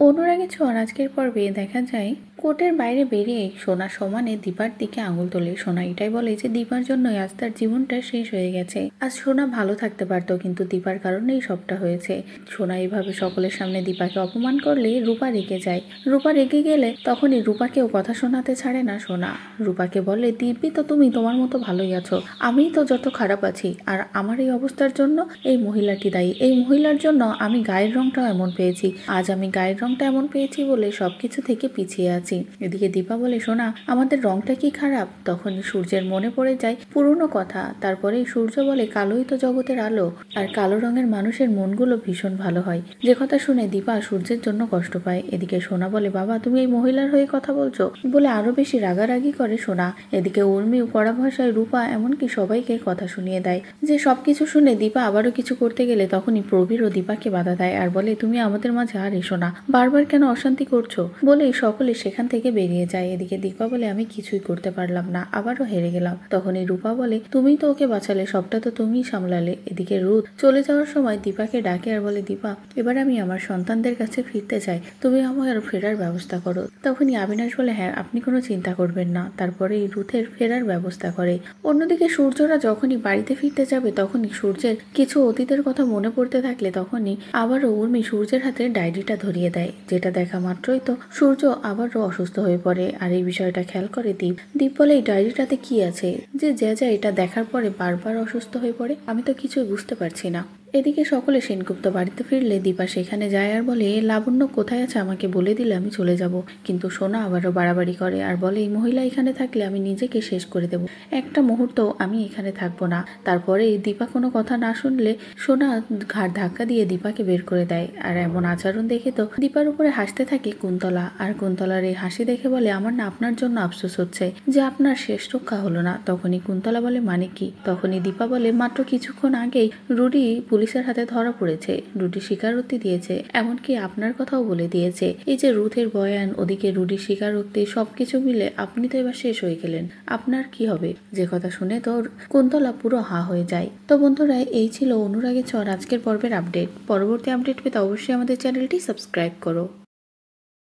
অনুরাগের ছোঁয়ার আজকের পর্বে দেখা যায় কোর্টের বাইরে বেরিয়ে সোনা সমানে দীপার দিকে আঙুল তোলে। সোনা এটাই বলে যে দীপার জন্যই আজ তার জীবনটা শেষ হয়ে গেছে। আজ সোনা ভালো থাকতে পারতো, কিন্তু দীপার কারণেই সবটা হয়েছে। সোনা এইভাবে সকলের সামনে দীপাকে অপমান করলে রূপা রেগে যায়। রূপা রেগে গেলে তখনই রূপাকেও কথা শোনাতে ছাড়ে না সোনা। রূপাকে বলে, দিব্যি তো তুমি তোমার মতো ভালোই আছো, আমিই তো যত খারাপ আছি। আর আমার এই অবস্থার জন্য এই মহিলাটি দায়ী। এই মহিলার জন্য আমি গায়ের রংটাও এমন পেয়েছি। আজ আমি গায়ের রংটা এমন পেয়েছি বলে সবকিছু থেকে পিছিয়ে আছি। এদিকে দীপা বলে, সোনা আমাদের রংটা কি খারাপ? তখনই সূর্যের মনে পড়ে যায় পুরনো কথা। তারপরে সূর্য বলে, কালোই তো জগতের আলো, আর কালো রঙের মানুষের মনগুলো ভীষণ ভালো হয়। যে কথা শুনে দীপা সূর্যের জন্য কষ্ট পায়। এদিকে সোনা বলে, বাবা তুমি এই মহিলার হয়ে কথা বলছো বলে আরো বেশি রাগারাগি করে সোনা। এদিকে উর্মিও কড়া ভাষায় রূপা এমনকি সবাইকে কথা শুনিয়ে দেয়। যে সবকিছু শুনে দীপা আবারও কিছু করতে গেলে তখনই প্রবীর ও দীপাকে বাধা দেয় আর বলে, তুমি আমাদের মাঝে আর এসো না, বারবার কেন অশান্তি করছো বলে সকলে সেখান থেকে বেরিয়ে যায়। এদিকে দীপা বলে, আমি কিছুই করতে পারলাম না, আবারও হেরে গেলাম। তখনই রূপা বলে, তুমিই তো ওকে বাঁচালে, সবটা তো তুমিই সামলালে। এদিকে রুদ চলে যাওয়ার সময় দীপাকে ডাকে আর বলে, দীপা এবার আমি আমার সন্তানদের কাছে ফিরতে চাই, তুমি আমার ফেরার ব্যবস্থা করো। তখনই অবিনাশ বলে, হ্যাঁ আপনি কোনো চিন্তা করবেন না। তারপরে রুথের ফেরার ব্যবস্থা করে। অন্যদিকে সূর্যরা যখনই বাড়িতে ফিরতে যাবে তখনই সূর্যের কিছু অতীতের কথা মনে পড়তে থাকলে তখনই আবারও উর্মি সূর্যের হাতে ডায়েরিটা ধরিয়ে দেয়। যেটা দেখা মাত্রই তো সূর্য আবারও অসুস্থ হয়ে পড়ে। আর এই বিষয়টা খেয়াল করে দীপ। দীপ বলে, এই ডায়েরিটাতে কি আছে যে যা এটা দেখার পরে বারবার অসুস্থ হয়ে পড়ে? আমি তো কিছুই বুঝতে পারছি না। এদিকে সকলে সেনগুপ্ত বাড়িতে ফিরলে দীপা সেখানে যায় আর বলে, লাবণ্য কোথায় আছে আমাকে বলে দিলে আমি চলে যাব। কিন্তু সোনা আবারও বাড়াবাড়ি করে আর বলে, এই মহিলা এখানে থাকলে আমি নিজেকে শেষ করে দেব, একটা মুহূর্ত আমি এখানে থাকবো না। তারপরে দীপা কোনো কথা না শুনলে সোনা ঘাড় ধাক্কা দিয়ে দীপাকে বের করে দেয়। আর এমন আচরণ দেখে তো দীপার উপরে হাসতে থাকে কুন্তলা। আর কুন্তলার এই হাসি দেখে বলে, আমার না আপনার জন্য আফসোস হচ্ছে যে আপনার শেষ রক্ষা হলো না। তখনই কুন্তলা বলে, মানে কি? তখনই দীপা বলে, মাত্র কিছুক্ষণ আগেই রুডি পুলিশের হাতে ধরা পড়েছে, রুডি স্বীকারোক্তি দিয়েছে, এমনকি আপনার কথাও বলে দিয়েছে। এই যে রুথের বয়ান, ওদিকে রুডির স্বীকারোক্তি, সবকিছু মিলে আপনি তো এবার শেষ হয়ে গেলেন, আপনার কি হবে? যে কথা শুনে তো কুন্তলা পুরো হা হয়ে যায়। তো বন্ধুরা, এই ছিল অনুরাগের ছোঁয়ার আজকের পর্বের আপডেট। পরবর্তী আপডেট পেতে অবশ্যই আমাদের চ্যানেলটি সাবস্ক্রাইব করো।